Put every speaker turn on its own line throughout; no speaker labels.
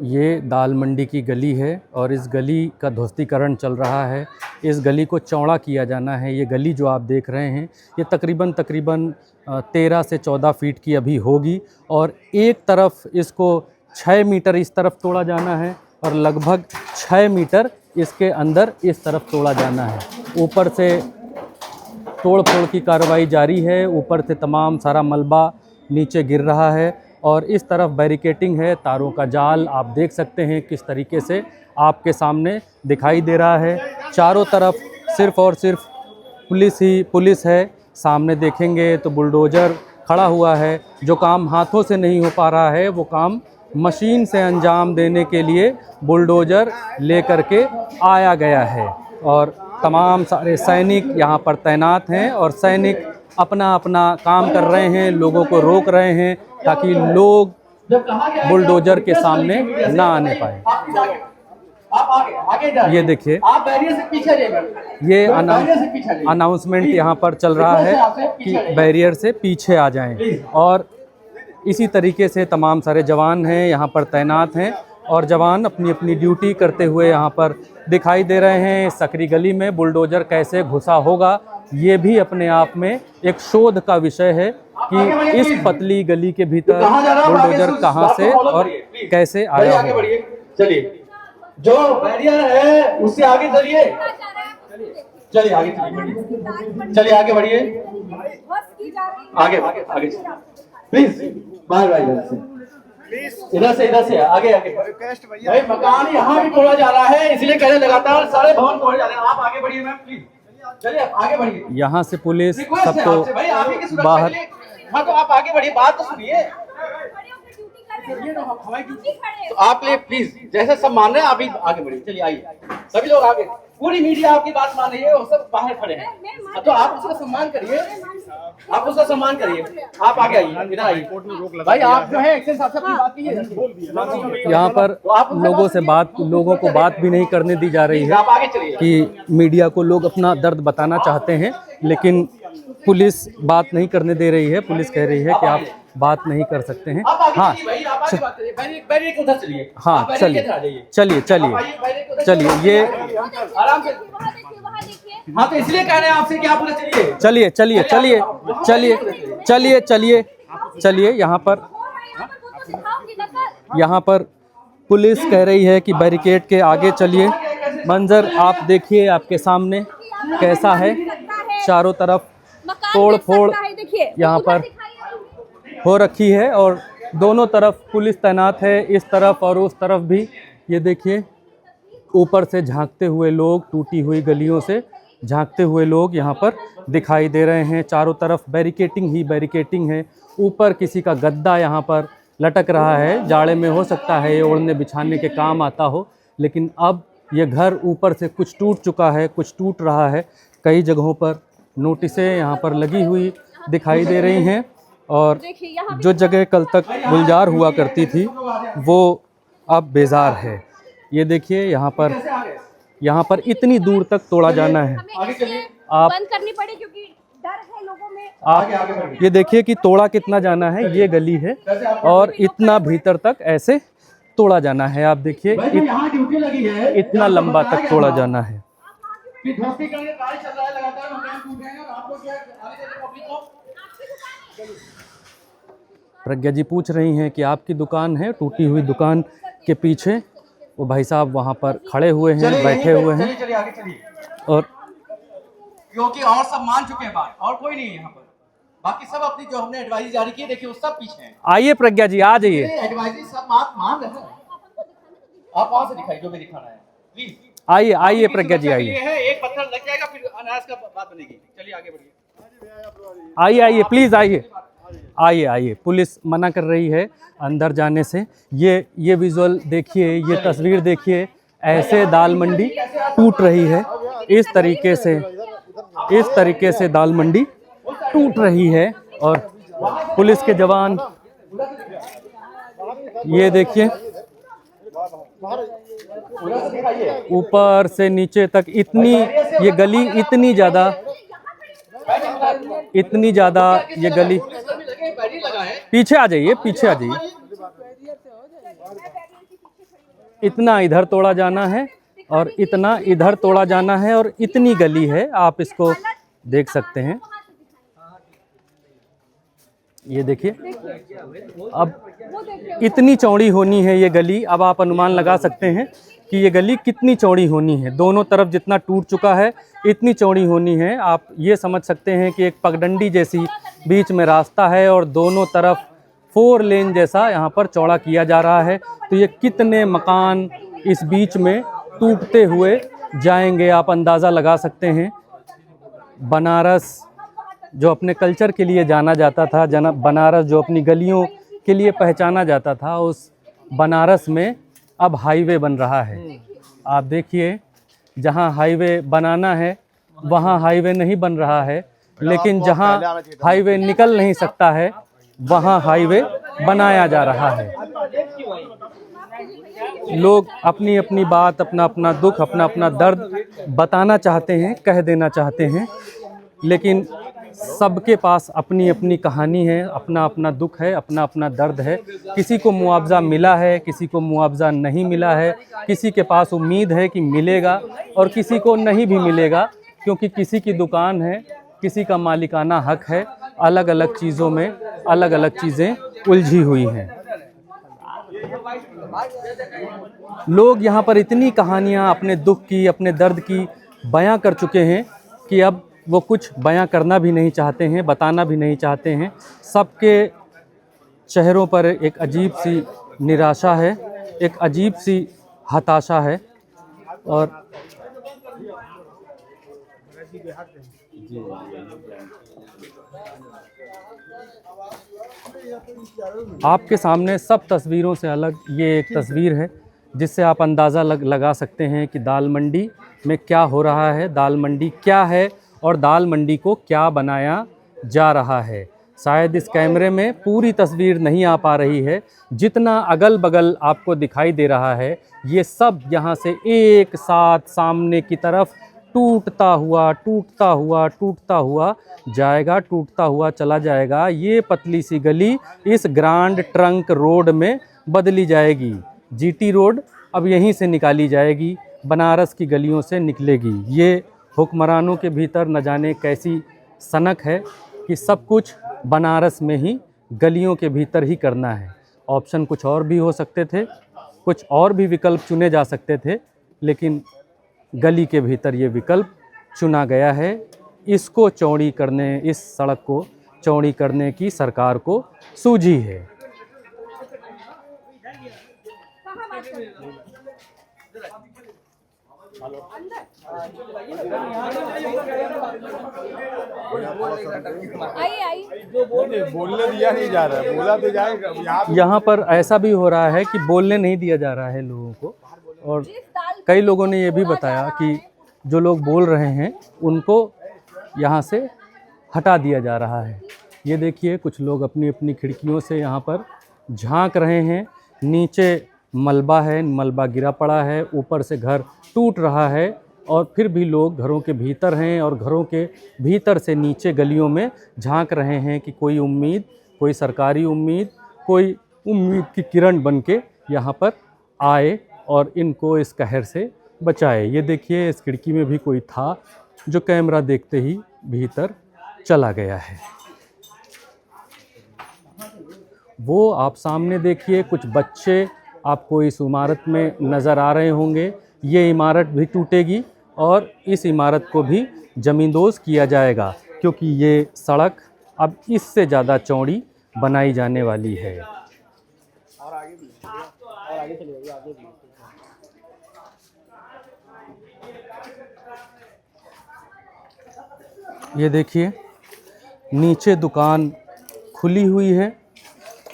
ये दाल मंडी की गली है और इस गली का ध्वस्तीकरण चल रहा है। इस गली को चौड़ा किया जाना है। ये गली जो आप देख रहे हैं ये तकरीबन 13 से 14 फीट की अभी होगी और एक तरफ इसको 6 मीटर इस तरफ तोड़ा जाना है और लगभग 6 मीटर इसके अंदर इस तरफ तोड़ा जाना है। ऊपर से तोड़ फोड़ की कार्रवाई जारी है। ऊपर से तमाम सारा मलबा नीचे गिर रहा है और इस तरफ बैरिकेटिंग है, तारों का जाल आप देख सकते हैं किस तरीके से आपके सामने दिखाई दे रहा है। चारों तरफ सिर्फ़ और सिर्फ पुलिस ही पुलिस है। सामने देखेंगे तो बुलडोज़र खड़ा हुआ है। जो काम हाथों से नहीं हो पा रहा है वो काम मशीन से अंजाम देने के लिए बुलडोज़र लेकर के आया गया है और तमाम सारे सैनिक यहाँ पर तैनात हैं और सैनिक अपना अपना काम कर रहे हैं, लोगों को रोक रहे हैं ताकि लोग बुलडोज़र के सामने ना आने पाए। ये देखिए, ये अनाउंसमेंट यहाँ पर चल रहा है कि बैरियर से पीछे आ जाएं और इसी तरीके से तमाम सारे जवान हैं यहाँ पर तैनात हैं और जवान अपनी अपनी ड्यूटी करते हुए यहाँ पर दिखाई दे रहे हैं। सकरी गली में बुलडोज़र कैसे घुसा होगा ये भी अपने आप में एक शोध का विषय है कि इस पतली गली के भीतर बुलडोज़र कहाँ से और कैसे आया होगा।
चलिए, जो बैरियर है उससे आगे चलिए, चलिए आगे चलिए, चलिए आगे बढ़िए, आगे आगे आगे प्लीज, बाहर इधर से आगे आगे। भाई मकान यहाँ भी तोड़ा जा रहा है, इसलिए कह रहे लगातार सारे भवन तोड़े जा रहे हैं। आप आगे बढ़िए मैम प्लीज, चलिए आगे बढ़िए।
यहाँ से पुलिस सबको बाहर,
हाँ तो आप आगे बढ़िए, बात तो सुनिए। तो आप प्लीज जैसे सब मान रहे हैं आप ही आगे बढ़िए। चलिए आइए, सभी लोग आगे, पूरी मीडिया आपकी बात मान रही है और सब बाहर खड़े हैं, तो आप उसका सम्मान करिए, आप उसका सम्मान करिए। आप आगे आइए, इधर आइए भाई, आप जो है एक्शन साहब से अपनी बात कीजिए।
यहाँ पर लोगों को बात भी नहीं करने दी जा रही है कि मीडिया को लोग अपना दर्द बताना चाहते हैं लेकिन पुलिस बात नहीं करने दे रही है। पुलिस कह रही है कि आप बात नहीं कर सकते हैं। हाँ हाँ, चलिए ये
आराम से, हाँ तो इसलिए कह रहे हैं आपसे कि आप
चलिए चलिए यहाँ पर पुलिस कह रही है कि बैरिकेड के आगे चलिए। मंजर आप देखिए आपके सामने कैसा है, चारों तरफ तोड़ फोड़ यहाँ पर हो रखी है और दोनों तरफ पुलिस तैनात है, इस तरफ और उस तरफ भी। ये देखिए, ऊपर से झांकते हुए लोग, टूटी हुई गलियों से झांकते हुए लोग यहाँ पर दिखाई दे रहे हैं। चारों तरफ बैरिकेटिंग ही बैरिकेटिंग है। ऊपर किसी का गद्दा यहाँ पर लटक रहा है, जाड़े में हो सकता है ये ओढ़ने बिछाने के काम आता हो, लेकिन अब ये घर ऊपर से कुछ टूट चुका है, कुछ टूट रहा है। कई जगहों पर नोटिसें यहाँ पर लगी हुई दिखाई दे रही हैं और जो जगह कल तक गुलजार हुआ करती थी वो अब बेजार है। ये देखिए, यहाँ पर इतनी दूर तक तोड़ा जाना है। आप
बंद करनी पड़ी क्योंकि डर है लोगों में।
आप ये देखिए कि तोड़ा कितना जाना है, ये गली है और इतना भीतर तक ऐसे तोड़ा जाना है। आप देखिए इतना लंबा तक तोड़ा जाना है। प्रज्ञा जी पूछ रही हैं कि आपकी दुकान है, टूटी हुई दुकान के पीछे वो भाई साहब वहाँ पर खड़े हुए हैं, बैठे हुए हैं और
क्योंकि और सब मान चुके हैं बात, और कोई नहीं है यहाँ पर। बाकी सब अपनी जो हमने एडवाइस जारी की है, देखिए उस सब पीछे हैं।
आइए प्रज्ञा जी, आ जाइए।
एडवाइस सब बात मान रहे हैं, आप वहाँ से दिखाइए जो भी दिखाना है प्लीज।
आइए प्रज्ञा जी, आइए।
एक पत्थर लग जाएगा फिर अनाज का बात बनेगी। चलिए आगे बढ़िए,
आइए प्लीज, आइए। पुलिस मना कर रही है अंदर जाने से। ये विजुअल देखिए, ये तस्वीर देखिए, ऐसे दाल मंडी टूट रही है। इस तरीके से दाल मंडी टूट रही है और पुलिस के जवान, ये देखिए ऊपर से नीचे तक इतनी ये गली इतनी ज़्यादा ये गली। पीछे आ जाइए, इतना इधर तोड़ा जाना है और इतना इधर तोड़ा जाना है, और इतनी गली है, आप इसको देख सकते हैं। ये देखिए, अब इतनी चौड़ी होनी है ये गली। अब आप अनुमान लगा सकते हैं कि ये गली कितनी चौड़ी होनी है। दोनों तरफ जितना टूट चुका है इतनी चौड़ी होनी है। आप ये समझ सकते हैं कि एक पगडंडी जैसी बीच में रास्ता है और दोनों तरफ 4 लेन जैसा यहाँ पर चौड़ा किया जा रहा है। तो ये कितने मकान इस बीच में टूटते हुए जाएंगे, आप अंदाज़ा लगा सकते हैं। बनारस जो अपने कल्चर के लिए जाना जाता था, बनारस जो अपनी गलियों के लिए पहचाना जाता था, उस बनारस में अब हाईवे बन रहा है। आप देखिए, जहाँ हाईवे बनाना है वहाँ हाईवे नहीं बन रहा है, लेकिन जहाँ हाईवे निकल नहीं सकता है वहाँ हाईवे बनाया जा रहा है। लोग अपनी अपनी बात, अपना अपना दुख, अपना अपना दर्द बताना चाहते हैं, कह देना चाहते हैं, लेकिन सबके पास अपनी अपनी कहानी है, अपना अपना दुख है, अपना अपना दर्द है। किसी को मुआवजा मिला है, किसी को मुआवजा नहीं मिला है, किसी के पास उम्मीद है कि मिलेगा और किसी को नहीं भी मिलेगा, क्योंकि किसी की दुकान है, किसी का मालिकाना हक है। अलग अलग चीज़ों में अलग अलग चीज़ें उलझी हुई हैं। लोग यहाँ पर इतनी कहानियाँ अपने दुख की, अपने दर्द की बयां कर चुके हैं कि अब वो कुछ बयां करना भी नहीं चाहते हैं, बताना भी नहीं चाहते हैं। सबके चेहरों पर एक अजीब सी निराशा है, एक अजीब सी हताशा है। और आपके सामने सब तस्वीरों से अलग ये एक तस्वीर है, जिससे आप अंदाज़ा लगा सकते हैं कि दाल मंडी में क्या हो रहा है, दाल मंडी क्या है और दाल मंडी को क्या बनाया जा रहा है। शायद इस कैमरे में पूरी तस्वीर नहीं आ पा रही है। जितना अगल बगल आपको दिखाई दे रहा है, ये सब यहाँ से एक साथ सामने की तरफ टूटता हुआ टूटता हुआ टूटता हुआ जाएगा, टूटता हुआ चला जाएगा। ये पतली सी गली इस ग्रांड ट्रंक रोड में बदली जाएगी। जीटी रोड अब यहीं से निकाली जाएगी, बनारस की गलियों से निकलेगी। ये हुक्मरानों के भीतर न जाने कैसी सनक है कि सब कुछ बनारस में ही गलियों के भीतर ही करना है। ऑप्शन कुछ और भी हो सकते थे, कुछ और भी विकल्प चुने जा सकते थे, लेकिन गली के भीतर ये विकल्प चुना गया है। इसको चौड़ी करने, इस सड़क को चौड़ी करने की सरकार को सूझी है।
बोलने दिया नहीं जा रहा है, बोला तो जाएगा।
यहाँ पर ऐसा भी हो रहा है कि बोलने नहीं दिया जा रहा है लोगों को, और कई लोगों ने ये भी बताया कि जो लोग बोल रहे हैं उनको यहाँ से हटा दिया जा रहा है। ये देखिए, कुछ लोग अपनी अपनी खिड़कियों से यहाँ पर झांक रहे हैं। नीचे मलबा है, मलबा गिरा पड़ा है, ऊपर से घर टूट रहा है, और फिर भी लोग घरों के भीतर हैं और घरों के भीतर से नीचे गलियों में झांक रहे हैं कि कोई उम्मीद, कोई सरकारी उम्मीद, कोई उम्मीद की किरण बन के यहाँ पर आए और इनको इस कहर से बचाए। ये देखिए, इस खिड़की में भी कोई था जो कैमरा देखते ही भीतर चला गया है। वो आप सामने देखिए, कुछ बच्चे आपको इस इमारत में नज़र आ रहे होंगे। ये इमारत भी टूटेगी और इस इमारत को भी ज़मींदोज़ किया जाएगा, क्योंकि ये सड़क अब इससे ज़्यादा चौड़ी बनाई जाने वाली है।
और आगे भी, और आगे चले जाइए, आगे भी।
ये देखिए, नीचे दुकान खुली हुई है,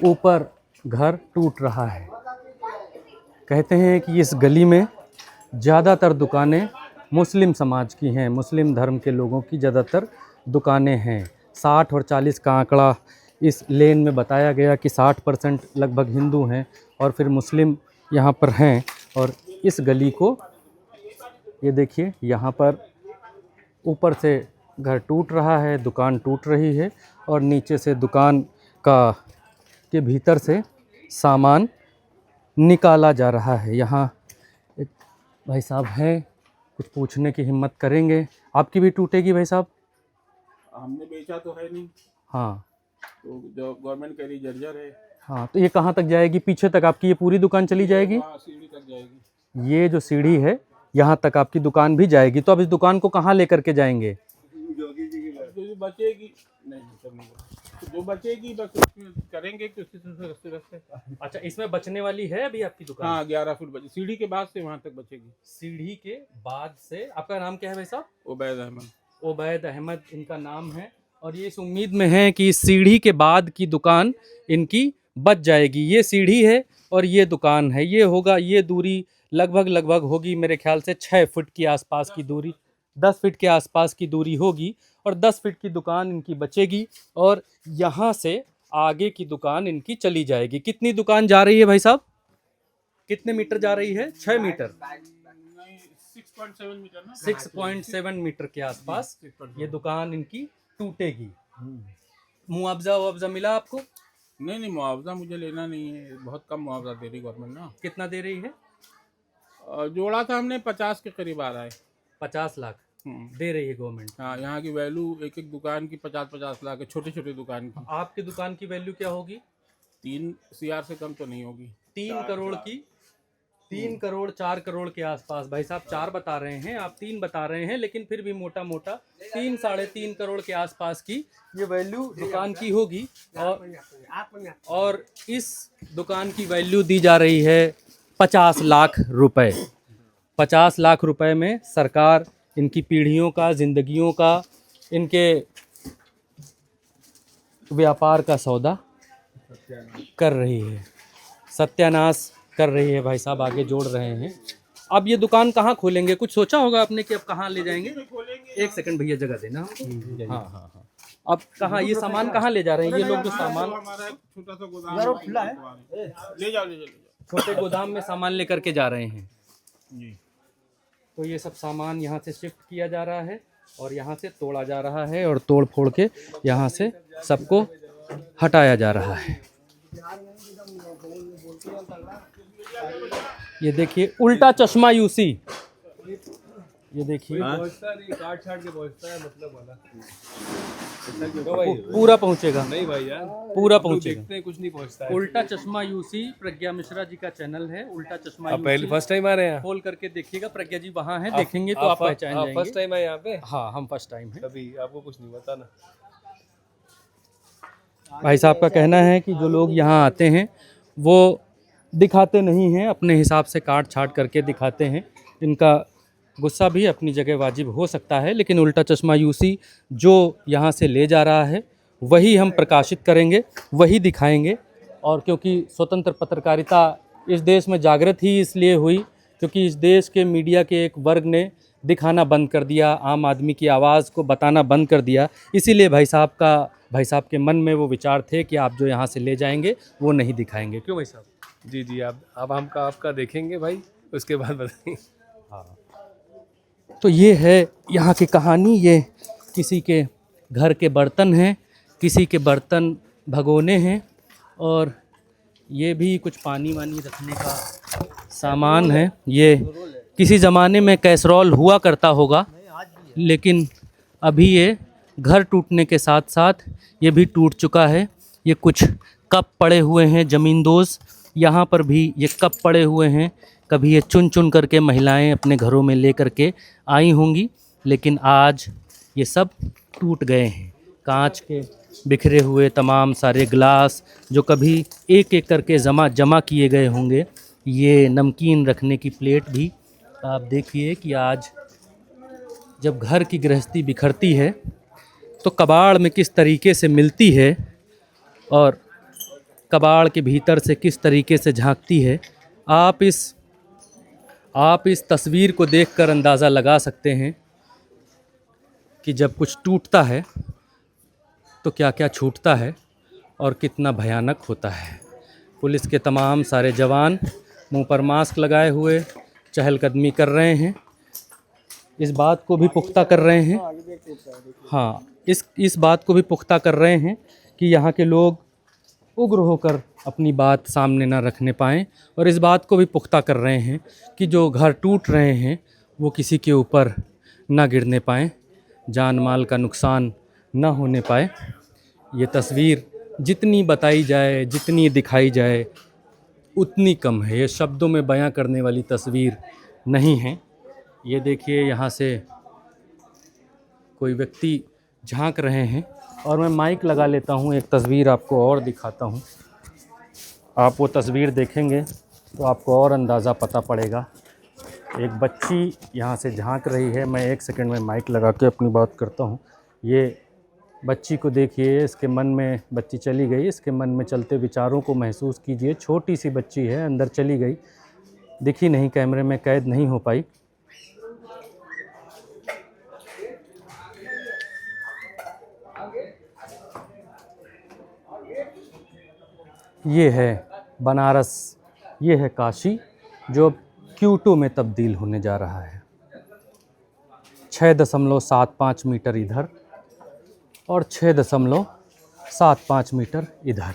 ऊपर घर टूट रहा है। कहते हैं कि इस गली में ज़्यादातर दुकानें मुस्लिम समाज की हैं, मुस्लिम धर्म के लोगों की ज़्यादातर दुकानें हैं। 60 और 40 का आंकड़ा इस लेन में बताया गया कि 60% लगभग हिंदू हैं और फिर मुस्लिम यहाँ पर हैं। और इस गली को ये देखिए, यहाँ पर ऊपर से घर टूट रहा है, दुकान टूट रही है, और नीचे से दुकान के भीतर से सामान निकाला जा रहा है। यहाँ भाई साहब हैं, कुछ पूछने की हिम्मत करेंगे। आपकी भी टूटेगी भाई साहब?
हमने बेचा तो है नहीं,
हाँ
तो जो गवर्नमेंट कह रही जर्जर है।
हाँ, तो ये कहाँ तक जाएगी? पीछे तक आपकी ये पूरी दुकान चली जाएगी?
हाँ, सीढ़ी तक जाएगी।
ये जो सीढ़ी है यहाँ तक आपकी दुकान भी जाएगी। तो अब इस दुकान को कहाँ लेकर के जाएंगे?
जो बचेगी नहीं, सब नहीं, तो जो बचेगी बस उसमें करेंगे कि उसी से रस्ते रस्ते।
अच्छा, इसमें बचने वाली है अभी आपकी दुकान?
हाँ, 11 फुट बचे, सीढ़ी के बाद से वहाँ तक बचेगी।
सीढ़ी के बाद से। आपका नाम क्या है भाई साहब?
उबैद अहमद।
उबैद अहमद इनका नाम है, और ये इस उम्मीद में है कि इस सीढ़ी के बाद की दुकान इनकी बच जाएगी। ये सीढ़ी है और ये दुकान है। ये होगा, ये दूरी लगभग होगी मेरे ख्याल से 6 फुट की आसपास की दूरी, 10 फीट के आसपास की दूरी होगी, और 10 फीट की दुकान इनकी बचेगी, और यहाँ से आगे की दुकान इनकी चली जाएगी। कितनी दुकान जा रही है भाई साहब? कितने मीटर जा रही है? 6 मीटर,
नहीं, 6.7 मीटर ना।
6.7 मीटर के आसपास ये दुकान इनकी टूटेगी। मुआवजा मिला आपको?
नहीं, मुआवजा मुझे लेना नहीं है, बहुत कम मुआवजा दे रही गवर्नमेंट ना।
कितना दे रही है?
जोड़ा था हमने 50 के करीब आ रहा है।
50 लाख दे रही है गवर्नमेंट।
हाँ, यहाँ की वैल्यू एक एक दुकान की 50-50 लाख है, छोटी छोटी दुकान की।
आपकी दुकान की वैल्यू क्या होगी?
3 CR से कम तो नहीं होगी।
3 करोड़ की, 3 करोड़ 4 करोड़ के आसपास। भाई साहब 4 बता रहे हैं, आप 3 बता रहे हैं, लेकिन फिर भी मोटा मोटा 3 साढ़े 3 करोड़ के आसपास की ये वैल्यू दुकान की होगी। और इस दुकान की वैल्यू दी जा रही है 50 लाख रुपए। 50 लाख रुपए में सरकार इनकी पीढ़ियों का, जिंदगियों का, इनके व्यापार का सौदा कर रही है, सत्यानाश कर रही है। भाई साहब आगे जोड़ रहे हैं। अब ये दुकान कहाँ खोलेंगे? कुछ सोचा होगा आपने कि अब कहाँ ले जाएंगे? एक सेकंड भैया, जगह देना। हाँ। अब कहाँ ये सामान कहाँ ले जा रहे हैं? ये लोग जो सामान,
हमारा छोटा सा गोदाम खुला है, ले जाओ।
छोटे गोदाम में सामान लेकर के जा रहे हैं
जी।
तो ये सब सामान यहाँ से शिफ्ट किया जा रहा है और यहाँ से तोड़ा जा रहा है, और तोड़ फोड़ के यहाँ से सबको हटाया जा रहा है। ये देखिए उल्टा चश्मा यूसी, ये देखिए पूरा पहुंचेगा।
नहीं भाई यार,
पूरा पहुंचेगा।
देखते हैं कुछ नहीं पहुंचता है।
उल्टा चश्मा यूसी प्रज्ञा मिश्रा जी का चैनल है, उल्टा चश्मा
आप पहले
यूसी।
फर्स्ट टाइम आ रहे हैं?
खोल करके देखिएगा, प्रज्ञा जी वहाँ हैं, देखेंगे तो आप पहचान जाएंगे।
फर्स्ट टाइम आए यहाँ पे?
हाँ, हम फर्स्ट टाइम हैं।
कभी आपको कुछ नहीं बताना।
भाई साहब का कहना है कि जो लोग यहाँ आते हैं वो दिखाते नहीं हैं, अपने हिसाब से काट छाट करके दिखाते हैं। इनका गुस्सा भी अपनी जगह वाजिब हो सकता है, लेकिन उल्टा चश्मा यूसी जो यहाँ से ले जा रहा है वही हम प्रकाशित करेंगे, वही दिखाएंगे। और क्योंकि स्वतंत्र पत्रकारिता इस देश में जागृत ही इसलिए हुई क्योंकि इस देश के मीडिया के एक वर्ग ने दिखाना बंद कर दिया, आम आदमी की आवाज़ को बताना बंद कर दिया। इसीलिए भाई साहब के मन में वो विचार थे कि आप जो यहाँ से ले जाएंगे वो नहीं दिखाएंगे। क्यों भाई साहब?
जी, अब हम आपका देखेंगे भाई, उसके बाद बताएंगे।
हाँ, तो ये है यहाँ की कहानी। ये किसी के घर के बर्तन हैं, किसी के बर्तन भगोने हैं, और ये भी कुछ पानी वानी रखने का सामान है। ये किसी ज़माने में कैसरोल हुआ करता होगा, लेकिन अभी ये घर टूटने के साथ साथ ये भी टूट चुका है। ये कुछ कप पड़े हुए हैं ज़मींदोज़, यहाँ पर भी ये कप पड़े हुए हैं। कभी ये चुन चुन करके महिलाएं अपने घरों में ले करके आई होंगी, लेकिन आज ये सब टूट गए हैं। कांच के बिखरे हुए तमाम सारे गिलास जो कभी एक एक करके जमा किए गए होंगे, ये नमकीन रखने की प्लेट भी आप देखिए कि आज जब घर की गृहस्थी बिखरती है तो कबाड़ में किस तरीके से मिलती है और कबाड़ के भीतर से किस तरीके से झांकती है। आप इस तस्वीर को देखकर अंदाज़ा लगा सकते हैं कि जब कुछ टूटता है तो क्या क्या छूटता है और कितना भयानक होता है। पुलिस के तमाम सारे जवान मुंह पर मास्क लगाए हुए चहलकदमी कर रहे हैं, इस बात को भी पुख्ता कर रहे हैं। हाँ, इस बात को भी पुख्ता कर रहे हैं कि यहाँ के लोग उग्र होकर अपनी बात सामने ना रखने पाएँ और इस बात को भी पुख्ता कर रहे हैं कि जो घर टूट रहे हैं वो किसी के ऊपर ना गिरने पाएँ, जान माल का नुकसान ना होने पाए। ये तस्वीर जितनी बताई जाए, जितनी दिखाई जाए उतनी कम है। ये शब्दों में बयां करने वाली तस्वीर नहीं है। ये देखिए, यहाँ से कोई व्यक्ति झांक रहे हैं और मैं माइक लगा लेता हूँ, एक तस्वीर आपको और दिखाता हूँ। आप वो तस्वीर देखेंगे तो आपको और अंदाज़ा पता पड़ेगा। एक बच्ची यहाँ से झांक रही है। मैं एक सेकंड में माइक लगा के अपनी बात करता हूँ। ये बच्ची को देखिए, इसके मन में, बच्ची चली गई, इसके मन में चलते विचारों को महसूस कीजिए। छोटी सी बच्ची है, अंदर चली गई, दिखी नहीं, कैमरे में कैद नहीं हो पाई। ये है बनारस, ये है काशी, जो अब Q2 में तब्दील होने जा रहा है। 6.75 मीटर इधर और 6.75 मीटर इधर।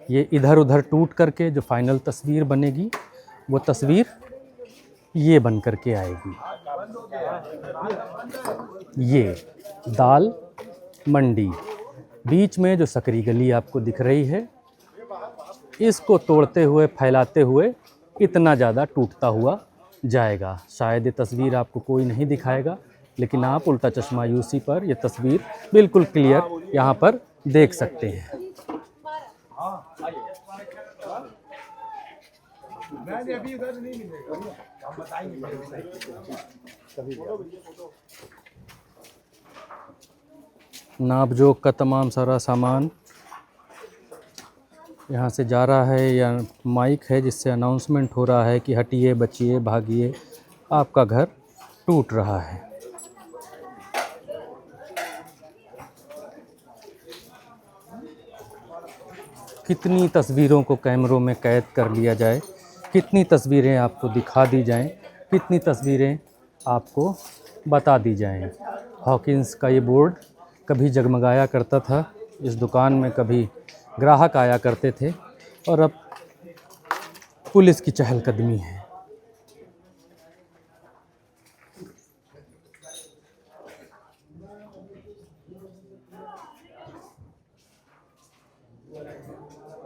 ये इधर उधर टूट करके जो फाइनल तस्वीर बनेगी वो तस्वीर ये बन करके आएगी। ये दाल मंडी, बीच में जो सकरी गली आपको दिख रही है, इसको तोड़ते हुए, फैलाते हुए इतना ज़्यादा टूटता हुआ जाएगा। शायद ये तस्वीर आपको कोई नहीं दिखाएगा, लेकिन आप उल्टा चश्मा यूसी पर ये तस्वीर बिल्कुल क्लियर यहाँ पर देख सकते हैं। नापजोक का तमाम सारा सामान यहाँ से जा रहा है, या माइक है जिससे अनाउंसमेंट हो रहा है कि हटिए, बचिए, भागिए, आपका घर टूट रहा है। कितनी तस्वीरों को कैमरों में कैद कर लिया जाए, कितनी तस्वीरें आपको दिखा दी जाएं, कितनी तस्वीरें आपको बता दी जाएं। हॉकिंस का ये बोर्ड कभी जगमगाया करता था, इस दुकान में कभी ग्राहक आया करते थे, और अब पुलिस की चहलकदमी है।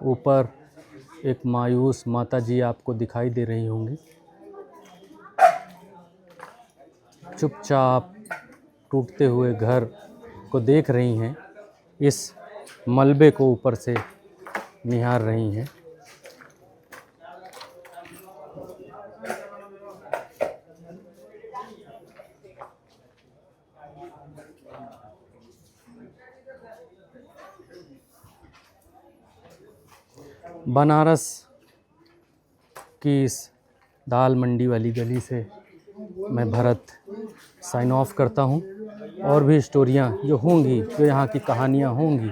ऊपर एक मायूस माताजी आपको दिखाई दे रही होंगी, चुपचाप टूटते हुए घर को देख रही हैं, इस मलबे को ऊपर से निहार रही हैं। बनारस की इस दाल मंडी वाली गली से मैं भरत साइन ऑफ करता हूँ। और भी स्टोरियाँ जो होंगी, जो यहाँ की कहानियाँ होंगी,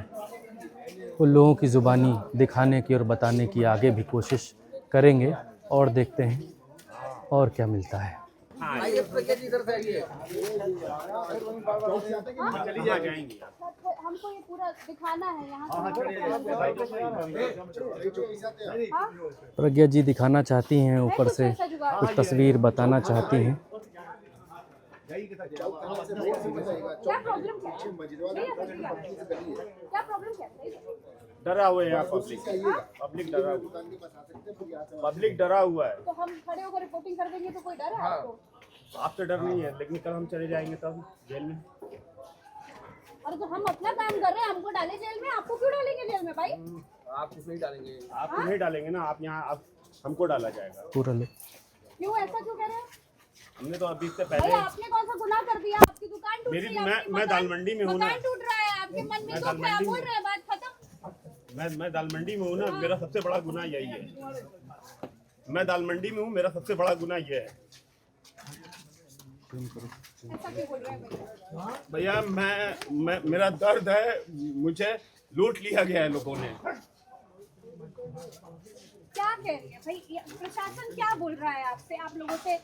वो लोगों की ज़ुबानी दिखाने की और बताने की आगे भी कोशिश करेंगे, और देखते हैं और क्या मिलता है।
हमको ये पूरा दिखाना है यहाँ।
प्रज्ञा जी दिखाना चाहती हैं, ऊपर से कुछ तस्वीर बताना चाहती हैं।
क्या प्रॉब्लम क्या है? क्या प्रॉब्लम क्या है?
डरा हुआ है यहाँ पब्लिक डरा हुआ, पब्लिक डरा हुआ है।
तो हम खड़े होकर रिपोर्टिंग कर देंगे तो कोई डर है आपको?
आपसे डर नहीं है, लेकिन कल हम चले जाएंगे तब जेल में।
और तो हम अपना काम कर रहे हैं, हमको डाले जेल में, आपको क्यों डालेंगे जेल में भाई?
आपको नहीं डालेंगे, आपको नहीं डालेंगे ना, आप यहाँ आप हमको डाला जाएगा।
पूरा ले।
क्यों ऐसा क्यों कह रहे हैं?
हमने तो अभी से
भाई
पहले,
आपने कौन सा गुनाह कर दिया? आपकी दुकान टूट रही है, आपकी
मैं दाल मंडी में हूँ ना,
मकान टूट रहा है, आपके मन में दुख है, आप बोल रहे हैं, बात खत्म।
मैं दाल मंडी में हूँ ना, मेरा सबसे बड़ा गुनाह यही है। मैं दाल मंडी में हूँ, मेरा सबसे बड़ा गुनाह ये है।
ऐसा क्यों बोल रहे हैं
भैया? मेरा दर्द है, मुझे लूट लिया गया है लोगों ने।
क्या कह रही है भाई? प्रशासन क्या बोल रहा है आपसे, आप लोगों से?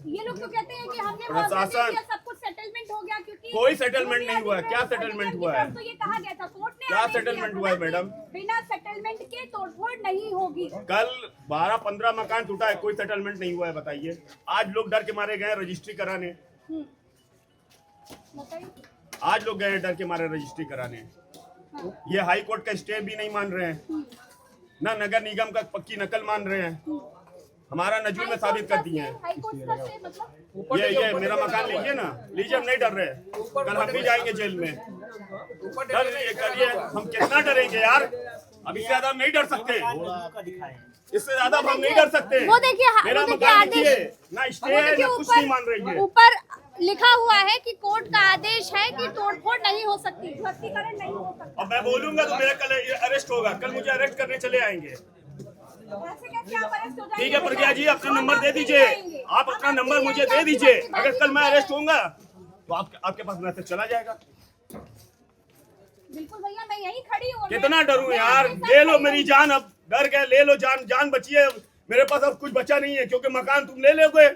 ये लोग तो कहते हैं कि हमने
प्रशासन
सब कुछ सेटलमेंट सेटलमेंट हो गया क्योंकि
कोई सेटलमेंट नहीं हुआ है। क्या सेटलमेंट हुआ है?
तो ये कहा गया था कोर्ट ने
क्या
आदेश दिया
सेटलमेंट
था
हुआ है,
ना कि
मैडम?
बिना सेटलमेंट के तोड़फोड़ नहीं होगी।
कल 12-15 मकान टूटा है, कोई सेटलमेंट नहीं हुआ है, बताइए। आज लोग डर के मारे गए रजिस्ट्री कराने,
बताइए।
आज लोग गए डर के मारे रजिस्ट्री कराने। ये हाई कोर्ट का स्टे भी नहीं मान रहे हैं, ना नगर निगम का पक्की नकल मान रहे हैं, हमारा नजूर में साबित कर दिए हैं।
हाई कोर्ट का स्टे मतलब
ये मेरा मकान लीजिए ना, लीजिए, हम नहीं डर रहे। कल हम भी जाएंगे जेल में। डर करिए, हम कितना डरेंगे यार? अब इससे ज्यादा हम नहीं डर सकते, इससे ज्यादा हम नहीं डर सकते।
वो देखिए,
मेरा
वो देखिए
मकान
आदेश।
लीजिए ना, स्टे है ना, कुछ नहीं मान रही है।
ऊपर लिखा हुआ है कि कोर्ट का आदेश है कि तोड़फोड़ नहीं हो सकती, ध्वस्तीकरण नहीं हो सकता।
अब मैं बोलूंगा तो मेरा कल अरेस्ट होगा, कल मुझे अरेस्ट करने चले आएंगे।
ऐसे कैसे आप अरेस्ट हो जाएंगे?
ठीक है प्रज्ञा जी, अपना नंबर दे दीजिए, आप अपना नंबर मुझे दे दीजिए। अगर कल मैं अरेस्ट होऊंगा तो आपके पास मैसेज चला जाएगा।
बिल्कुल भैया, मैं यहीं खड़ी हूँ।
कितना डरूं यार? ले लो मेरी जान, अब डर गए, ले लो जान, जान बची है मेरे पास। अब कुछ बचा नहीं है, क्योंकि मकान तुम ले लोगे,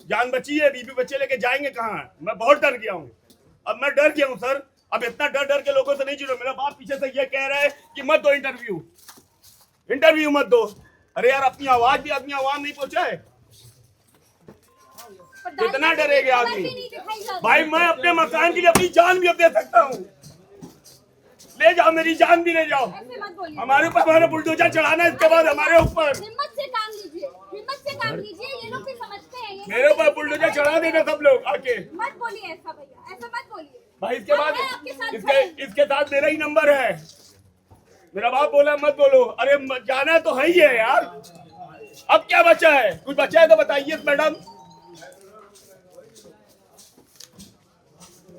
जान बची है, बीबी बच्चे लेके जाएंगे कहाँ? मैं बहुत डर गया हूँ, अब मैं डर गया हूँ सर। अब इतना डर डर के लोगों से नहीं जीरो। मेरा बाप पीछे से ये कह रहा है कि मत दो इंटरव्यू मत दो। अरे यार, अपनी आवाज भी आदमी आवाम नहीं पहुंचाए, कितना डरेगे आदमी? भाई मैं अपने मकान के लिए अपनी जान भी अब दे सकता हूँ, ले जाओ मेरी जान भी ले जाओ। हमारे ऊपर हमारा बुलडोजर चढ़ाना है, इसके बाद हमारे ऊपर
हिम्मत से काम लीजिए, हिम्मत से काम लीजिए। ये लोग भी समझते हैं, ये
मेरे ऊपर बुलडोजर चढ़ा देना सब लोग आके।
मत बोलिए ऐसा भैया, ऐसा मत बोलिए
भाई इसके बाद
मैं आपके साथ
इसके साथ मेरा ही नंबर है। मेरा बाप बोला मत बोलो। अरे जाना तो है ही है यार, अब क्या बचा है? कुछ बचा है तो बताइए मैडम।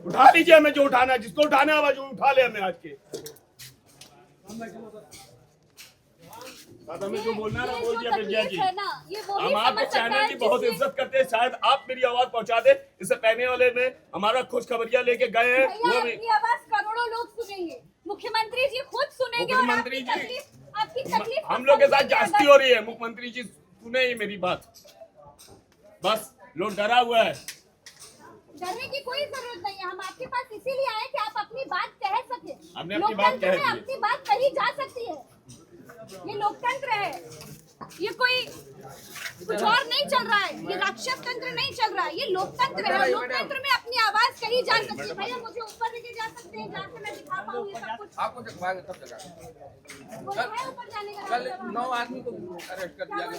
उठा लीजिए हमें जो उठाना है, जिसको उठाना है जो उठा ले हमें आज के। हमें जो बोलना है ना बोल दिया प्रज्ञा जी। हम आपके चैनल की बहुत इज्जत करते हैं, शायद आप मेरी आवाज पहुंचा दे। इससे पहले वाले में हमारा खुश खबरिया लेके गए हैं, वो भी
अपनी आवाज करोड़ों लोग सुनेंगे, मुख्यमंत्री जी खुद सुनेंगे। और
मुख्यमंत्री
आपकी तकलीफ
हम लोग के साथ जास्ती हो रही है। मुख्यमंत्री जी सुने ही मेरी बात, बस लोग डरा हुआ है।
डरने की कोई जरूरत नहीं है, हम आपके पास इसीलिए आए कि आप अपनी बात कह सके।
हमने अपनी बात कह दी है।
अपनी बात कही जा सकती है, ये लोकतंत्र है, ये कोई कुछ और नहीं चल रहा है, ये राक्षस तंत्र नहीं चल रहा है, ये लोकतंत्र है। लोकतंत्र में अपनी आवाज कही जा सकती है। भैया मुझे ऊपर लेके जा सकते हैं, जहाँ से मैं दिखा पाऊँ ये सब कुछ?
आपको दिखवाएंगे तब जगह।
वो है ऊपर जाने का
कल
रास्ता?
9 आदमी को अरेस्ट कर दिया गया,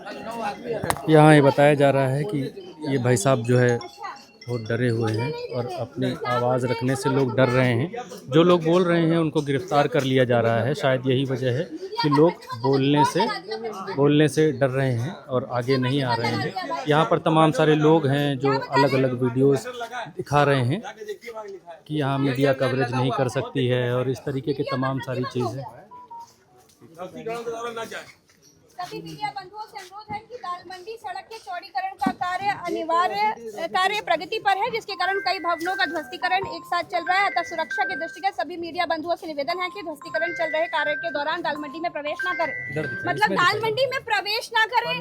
कल 9 आदमी अरेस्ट।
यहाँ ये बताया जा रहा है कि ये भाई साहब जो है
अच्छा,
बहुत डरे हुए हैं और अपनी आवाज़ रखने से लोग डर रहे हैं। जो लोग बोल रहे हैं उनको गिरफ्तार कर लिया जा रहा है। शायद यही वजह है कि लोग बोलने से डर रहे हैं और आगे नहीं आ रहे हैं। यहाँ पर तमाम सारे लोग हैं जो अलग अलग वीडियोस दिखा रहे हैं कि यहाँ मीडिया कवरेज नहीं कर सकती है और इस तरीके की तमाम सारी चीज़ें।
सभी मीडिया बंधुओं से अनुरोध है कि दाल मंडी सड़क के चौड़ीकरण का कार्य प्रगति पर है, जिसके कारण कई भवनों का ध्वस्तीकरण एक साथ चल रहा है। अतः सुरक्षा के दृष्टिगत सभी मीडिया बंधुओं से निवेदन है कि ध्वस्तीकरण चल रहे कार्य के दौरान दाल मंडी में प्रवेश न करें। मतलब दाल मंडी में प्रवेश न करें,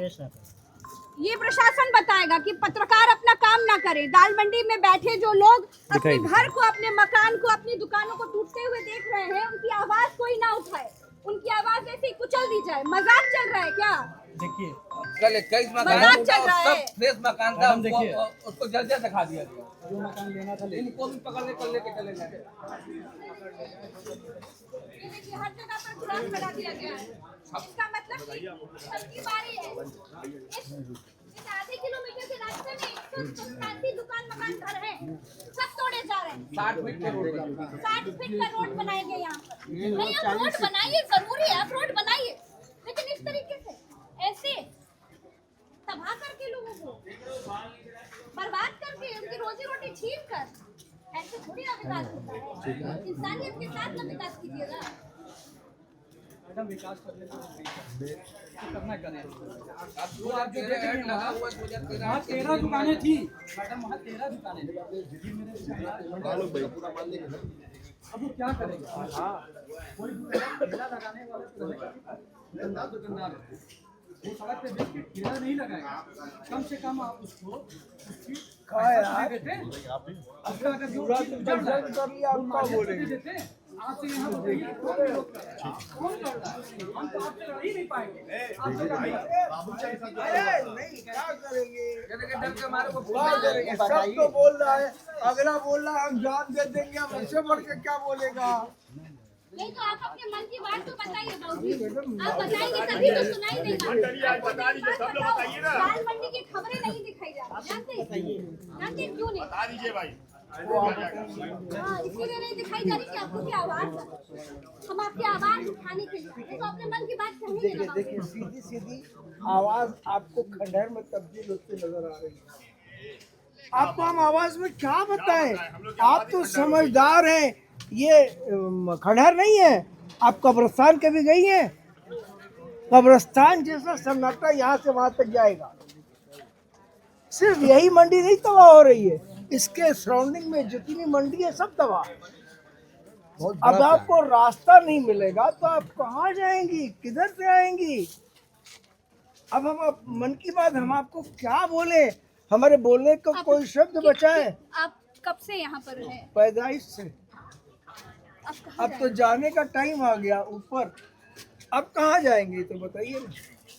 ये प्रशासन बताएगा कि पत्रकार अपना काम ना करें। दाल मंडी में बैठे जो लोग अपने घर को, अपने मकान को, अपनी दुकानों को टूटते हुए देख रहे हैं, उनकी आवाज कोई ना उठाए, उनकी आवाज ऐसे ही कुचल दी जाए। मजाक चल रहा है क्या?
देखिए कल 21
मजाक चल रहा है।
सब फ्रेश मकान था, उसको जल्दी दिखा दिया गया। जो मकान लेना था इनको भी पकड़ लेके चले गए।
हर जगह पर खुराक लगा दिया गया है। इसका मतलब कि सबकी बारी है। इस आधे किलोमीटर के रास्ते में 187 दुकान मकान घर है, सब तोड़े जा रहे हैं।
60 फीट के रोड
60 फीट का रोड बनाए गए यहाँ पर। नहीं, आप रोड बनाइए, जरूरी है, आप रोड बनाइए, लेकिन इस तरीके से ऐसे तबाह करके लोगों को बर्बाद करके, उनकी रोजी रोटी छीन कर, ऐसे थोड़ी ना विकास होता है। इंसानियत के साथ ना विकास कीजिएगा।
विकास करना करें। अब जो आप जो देख रहे हैं लगा हुआ 2013 वहाँ 13 दुकानें थी मैडम, वहाँ 13 दुकानें थी। अब वो क्या करेंगे? कोई दुकानदार लगाने वाला तो दुकानदार वो सड़क पे बेच के ठेला नहीं लगाएगा, कम से कम आप उसको उसकी देते हैं। अगर जो चीज़ उजड़ रहा है, वो मालिक देते हैं। आपसे यहाँ बताइए कौन विरोध कर रहा है? कौन लड़ रहा है? हम तो आपसे लड़ ही नहीं पाएंगे। आपसे नहीं, क्या करेंगे?
सब तो बोल रहा है, अगला बोल रहा है हम जान दे देंगे, हम उससे बढ़ के क्या बोलेगा?
नहीं तो आप अपने मन की बात तो बताइए बाबूजी, आप बताएंगे तभी तो सुनाई देगा।
बता दीजिए, सब लोग बताइए ना।
दाल मंडी की खबरें नहीं दिखाई जा रही, जानते क्यों नहीं?
बता दीजिए भाई।
हाँ, इसीलिए नहीं दिखाई जा रही कि आपको की आवाज, हम आपकी आवाज उठाने के लिए तो अपने मन की बात कहेंगे ना।
देखिए सीधी सीधी आवाज आपको खंडहर में तब्दील होती नजर आ रही है। आपको हम आवाज में क्या बताएं? आप तो समझदार हैं, ये खंडहर नहीं है, आप कब्रिस्तान कभी गई हैं? कब्रिस्तान जैसा सन्नाटा यहाँ से वहां तक जाएगा। सिर्फ यही मंडी नहीं तबाह हो रही है, इसके सराउंडिंग में जितनी मंडी है सब तबाह। अब आपको रास्ता नहीं मिलेगा तो आप कहाँ जाएंगी, किधर से आएंगी? अब हम मन की बात हम आपको क्या बोले? हमारे बोलने को कोई शब्द बचा है?
आप कब से यहाँ पर हैं?
पैदाइश से। अब तो जाने का टाइम आ गया ऊपर, अब कहाँ जाएंगे तो बताइए ना।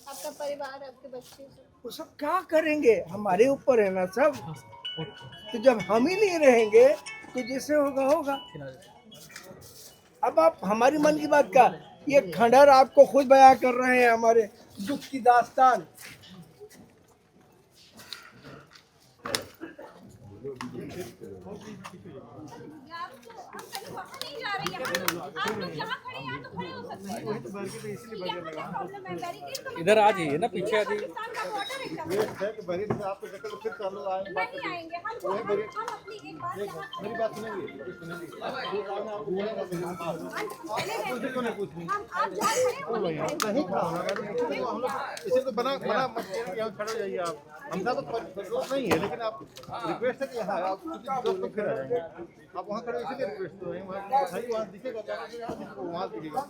आपका परिवार, आपके बच्चे
वो सब क्या करेंगे? हमारे ऊपर है ना सब। तो जब हम ही नहीं रहेंगे तो जैसे होगा होगा। अब आप हमारी मन की बात का, ये खंडहर आपको खुद बयां कर रहे हैं हमारे दुख की दास्तान।
इधर आ जाइए ना, पीछे आ जाइए।
नहीं आएंगे हम अपनी एक बात मेरी बात सुनेंगे।
इसे तो बना बना यहाँ खड़े हो जाइए आप। हमसा तो दोस्त नहीं है, लेकिन आप रिक्वेस्ट है कि यहाँ आप दोस्त तो फिर आ जाएंगे। आप वहाँ खड़े इसीलिए रिक्वेस्ट तो वहाँ दिखेगा, वहाँ दिखेगा।